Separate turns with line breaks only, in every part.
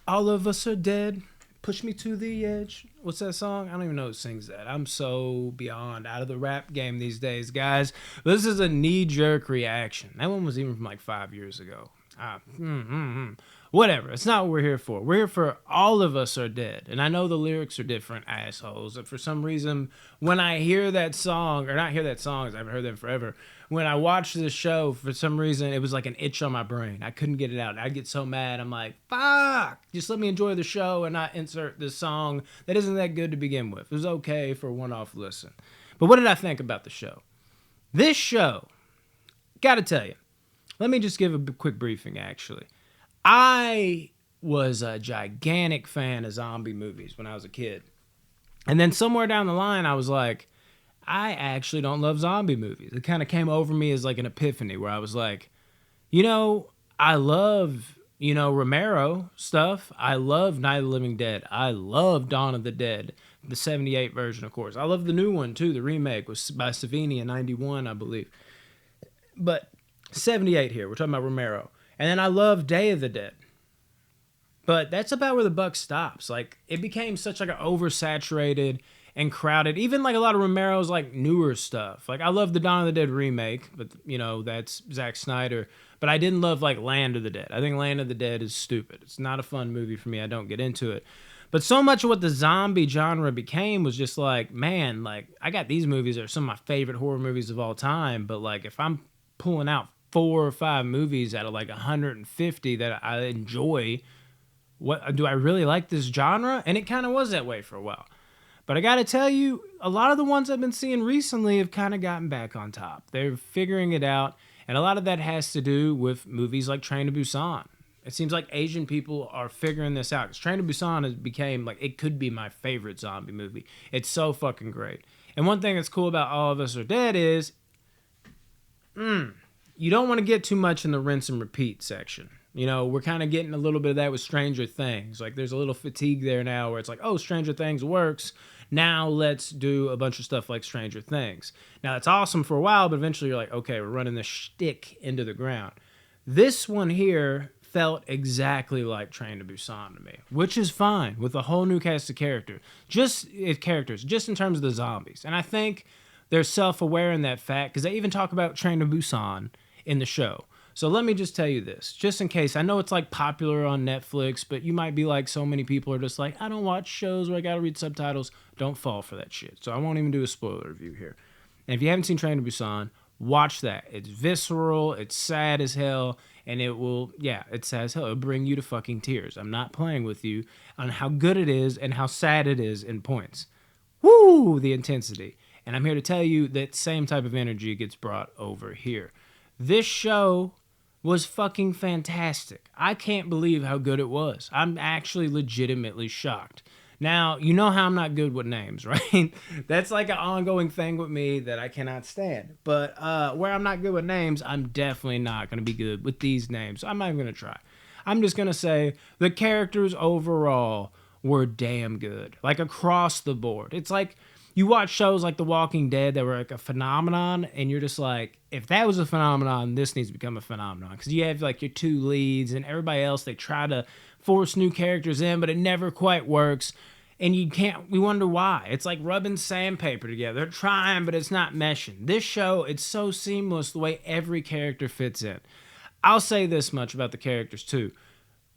All of us are dead. Push me to the edge. What's that song? I don't even know who sings that. I'm so beyond out of the rap game these days, guys. This is a knee-jerk reaction. That one was even from like 5 years ago. Whatever. It's not what we're here for. We're here for All of Us Are Dead. And I know the lyrics are different, assholes. But for some reason, when I hear that song, or not hear that song, as I haven't heard them forever, when I watched this show, for some reason, it was like an itch on my brain. I couldn't get it out. I'd get so mad. I'm like, fuck! Just let me enjoy the show and not insert this song that isn't that good to begin with. It was okay for a one-off listen. But what did I think about the show? This show, gotta tell you, let me just give a quick briefing, actually. I was a gigantic fan of zombie movies when I was a kid. And then somewhere down the line, I was like, I actually don't love zombie movies. It kind of came over me as like an epiphany where I was like, I love, Romero stuff. I love Night of the Living Dead. I love Dawn of the Dead, the 78 version, of course. I love the new one, too. The remake was by Savini in 91, I believe. But 78 here. We're talking about Romero. And then I love Day of the Dead. But that's about where the buck stops. Like, it became such like an oversaturated and crowded. Even like a lot of Romero's like newer stuff. Like, I love the Dawn of the Dead remake, but that's Zack Snyder. But I didn't love like Land of the Dead. I think Land of the Dead is stupid. It's not a fun movie for me. I don't get into it. But so much of what the zombie genre became was just like, man, like I got these movies that are some of my favorite horror movies of all time. But like if I'm pulling out 4 or 5 movies out of like 150 that I enjoy, what do I really like this genre? And it kind of was that way for a while. But I got to tell you, a lot of the ones I've been seeing recently have kind of gotten back on top. They're figuring it out. And a lot of that has to do with movies like Train to Busan. It seems like Asian people are figuring this out. Because Train to Busan has became, like, it could be my favorite zombie movie. It's so fucking great. And one thing that's cool about All of Us Are Dead is, you don't want to get too much in the rinse and repeat section. We're kind of getting a little bit of that with Stranger Things. Like, there's a little fatigue there now where it's like, oh, Stranger Things works. Now let's do a bunch of stuff like Stranger Things. Now, it's awesome for a while, but eventually you're like, okay, we're running this shtick into the ground. This one here felt exactly like Train to Busan to me, which is fine with a whole new cast of just in terms of the zombies. And I think they're self-aware in that fact because they even talk about Train to Busan in the show. So let me just tell you this, just in case. I know it's like popular on Netflix, but you might be like so many people are just like, I don't watch shows where I gotta read subtitles. Don't fall for that shit. So I won't even do a spoiler review here. And if you haven't seen Train to Busan, watch that. It's visceral, it's sad as hell, and it's sad as hell. It'll bring you to fucking tears. I'm not playing with you on how good it is and how sad it is in points. Woo, the intensity. And I'm here to tell you that same type of energy gets brought over here. This show was fucking fantastic. I can't believe how good it was. I'm actually legitimately shocked. Now, you know how I'm not good with names, right? That's like an ongoing thing with me that I cannot stand. But where I'm not good with names, I'm definitely not going to be good with these names. So I'm not even going to try. I'm just going to say the characters overall were damn good. Like across the board. It's like you watch shows like The Walking Dead that were like a phenomenon, and you're just like, if that was a phenomenon, this needs to become a phenomenon. Because you have like your 2 leads, and everybody else, they try to force new characters in, but it never quite works. And we wonder why. It's like rubbing sandpaper together. They're trying, but it's not meshing. This show, it's so seamless the way every character fits in. I'll say this much about the characters too.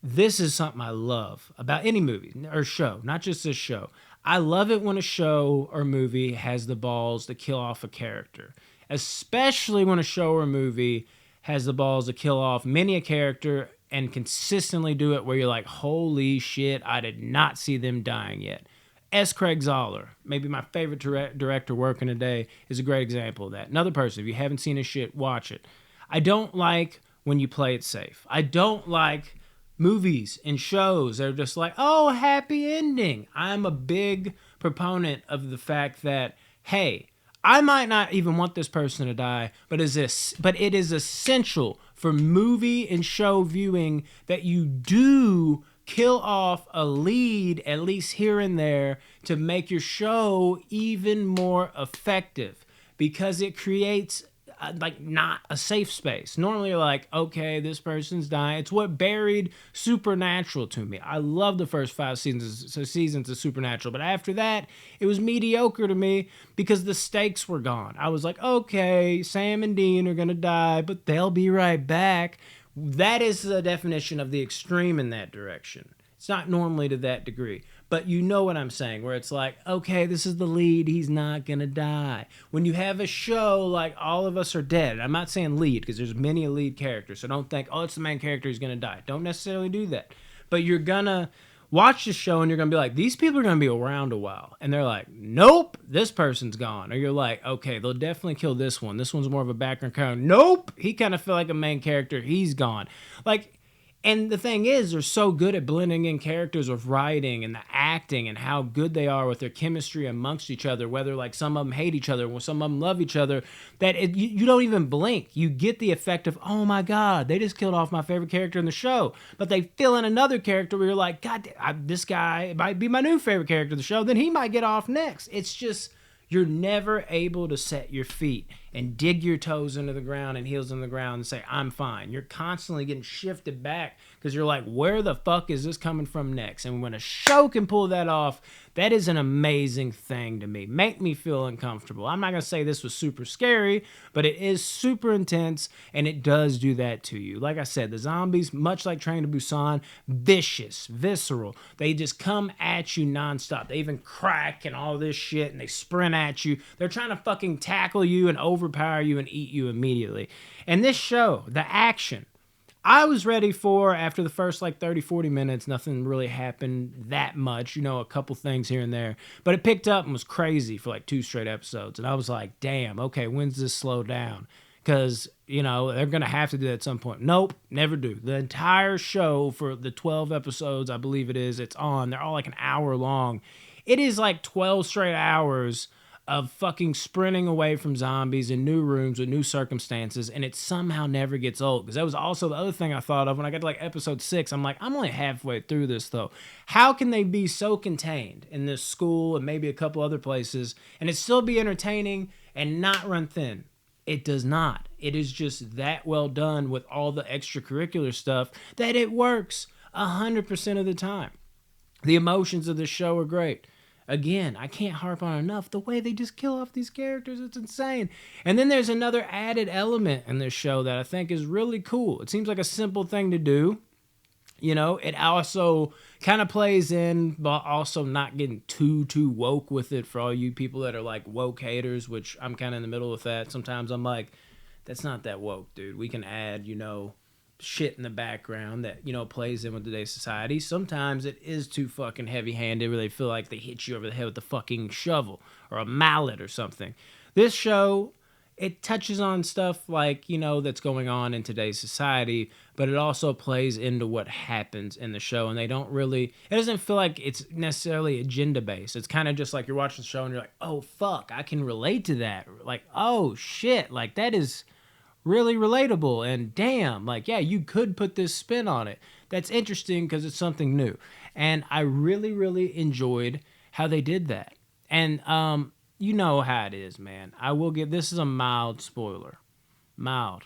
This is something I love about any movie or show, not just this show. I love it when a show or movie has the balls to kill off a character, especially when a show or movie has the balls to kill off many a character and consistently do it where you're like, holy shit, I did not see them dying yet. S. Craig Zoller, maybe my favorite director working today, is a great example of that. Another person, if you haven't seen his shit, watch it. I don't like when you play it safe. I don't like movies and shows that are just like, oh, happy ending. I'm a big proponent of the fact that, hey, I might not even want this person to die, but it is essential for movie and show viewing that you do kill off a lead, at least here and there, to make your show even more effective, because it creates like not a safe space. Normally you're like, okay, this person's dying. It's what buried Supernatural to me. I love the first 5 seasons of Supernatural, but after that, it was mediocre to me because the stakes were gone. I was like, okay, Sam and Dean are gonna die, but they'll be right back. That is the definition of the extreme in that direction. It's not normally to that degree, but you know what I'm saying, where it's like, okay, this is the lead, he's not gonna die. When you have a show like All of Us Are Dead, and I'm not saying lead, because there's many lead characters, so don't think, oh, it's the main character, he's gonna die. Don't necessarily do that. But you're gonna watch the show and you're gonna be like, these people are gonna be around a while. And they're like, nope, this person's gone. Or you're like, okay, they'll definitely kill this one. This one's more of a background character. Nope, he kind of feel like a main character, he's gone. Like, and the thing is, they're so good at blending in characters with writing and the acting and how good they are with their chemistry amongst each other, whether like some of them hate each other or some of them love each other, that you don't even blink. You get the effect of, oh my God, they just killed off my favorite character in the show. But they fill in another character where you're like, God, this guy might be my new favorite character of the show. Then he might get off next. It's just, you're never able to set your feet and dig your toes into the ground and heels in the ground and say, I'm fine. You're constantly getting shifted back because you're like, where the fuck is this coming from next? And when a show can pull that off, that is an amazing thing to me. Make me feel uncomfortable. I'm not going to say this was super scary, but it is super intense, and it does do that to you. Like I said, the zombies, much like Train to Busan, vicious, visceral. They just come at you nonstop. They even crack and all this shit, and they sprint at you. They're trying to fucking tackle you and overpower you and eat you immediately. And this show, the action, I was ready for, after the first like 30, 40 minutes, nothing really happened that much, you know, a couple things here and there, but it picked up and was crazy for like 2 straight episodes. And I was like, damn, okay, when's this slow down? Because, you know, they're going to have to do that at some point. Nope, never do. The entire show for the 12 episodes, I believe it is, it's on. They're all like an hour long. It is like 12 straight hours of fucking sprinting away from zombies in new rooms with new circumstances, and it somehow never gets old. Because that was also the other thing I thought of when I got to like episode 6. I'm like, I'm only halfway through this though. How can they be so contained in this school and maybe a couple other places and it still be entertaining and not run thin? It does not. It is just that well done with all the extracurricular stuff that it works 100% of the time. The emotions of the show are great. Again, I can't harp on enough the way they just kill off these characters. It's insane. And then there's another added element in this show that I think is really cool. It seems like a simple thing to do. You know, it also kind of plays in, but also not getting too woke with it for all you people that are like woke haters, which I'm kind of in the middle of that. Sometimes I'm like, that's not that woke, dude. We can add, you know, shit in the background that, you know, plays in with today's society. Sometimes it is too fucking heavy-handed where they feel like they hit you over the head with a fucking shovel or a mallet or something. This show, it touches on stuff like, you know, that's going on in today's society, but it also plays into what happens in the show, and they don't really, it doesn't feel like it's necessarily agenda-based. It's kind of just like you're watching the show and you're like, oh, fuck, I can relate to that. Like, oh, shit, like that is really relatable, and damn, like, yeah, you could put this spin on it. That's interesting because it's something new, and I really enjoyed how they did that. And you know how it is, man. I will give, this is a mild spoiler. Mild,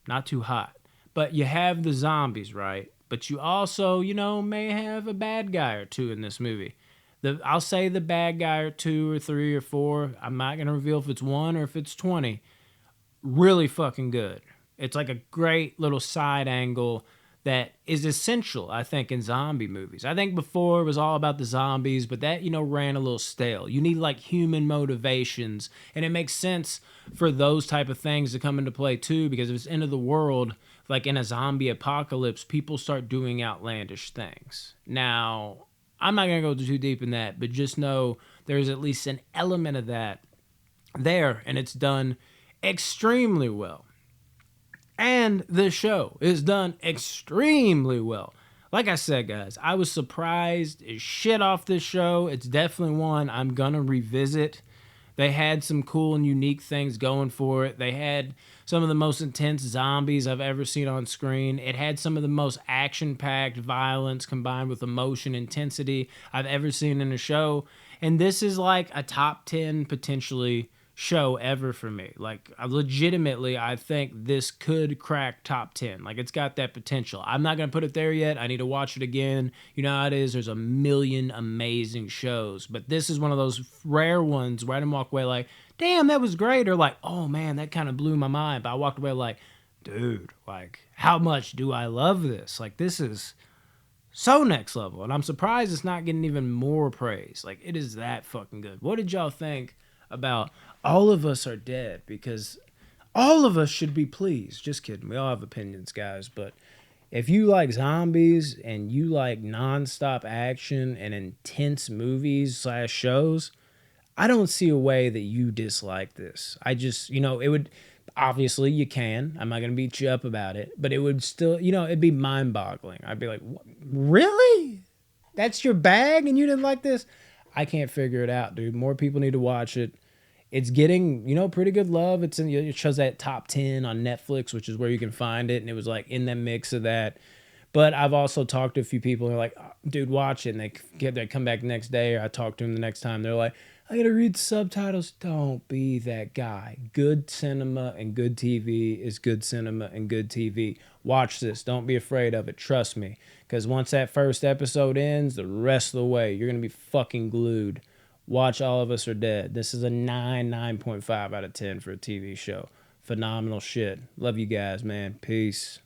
not too hot, but you have the zombies, right? But you also, you know, may have a bad guy or two in this movie. I'll say the bad guy or 2 or 3 or 4. I'm not gonna reveal if it's 1 or if it's 20. Really fucking good. It's like a great little side angle that is essential, I think, in zombie movies. I think before it was all about the zombies, but that, you know, ran a little stale. You need like human motivations, and it makes sense for those type of things to come into play too, because if it's end of the world, like in a zombie apocalypse, people start doing outlandish things. Now, I'm not going to go too deep in that, but just know there's at least an element of that there, and it's done extremely well. And the show is done extremely well. Like I said, guys, I was surprised as shit off this show. It's definitely one I'm gonna revisit. They had some cool and unique things going for it. They had some of the most intense zombies I've ever seen on screen. It had some of the most action-packed violence combined with emotion intensity I've ever seen in a show. And this is like a top 10 potentially show ever for me. Like, legitimately, I think this could crack top 10. Like, it's got that potential. I'm not going to put it there yet. I need to watch it again. You know how it is. There's a million amazing shows, but this is one of those rare ones where I didn't walk away like, damn, that was great, or like, oh man, that kind of blew my mind. But I walked away like, dude, like, how much do I love this? Like, this is so next level, and I'm surprised it's not getting even more praise. Like, it is that fucking good. What did y'all think about All of Us Are Dead? Because all of us should be pleased. Just kidding. We all have opinions, guys. But if you like zombies and you like nonstop action and intense movies slash shows, I don't see a way that you dislike this. I just, it would, obviously you can. I'm not going to beat you up about it, but it would still, it'd be mind boggling. I'd be like, what? Really? That's your bag and you didn't like this? I can't figure it out, dude. More people need to watch it. It's getting, pretty good love. It shows that top 10 on Netflix, which is where you can find it. And it was like in the mix of that. But I've also talked to a few people and they're like, oh, dude, watch it. And they come back the next day, or I talk to them the next time. They're like, I gotta read the subtitles. Don't be that guy. Good cinema and good TV is good cinema and good TV. Watch this. Don't be afraid of it. Trust me. Because once that first episode ends, the rest of the way, you're gonna be fucking glued. Watch All of Us Are Dead. This is a 9.5 out of 10 for a TV show. Phenomenal shit. Love you guys, man. Peace.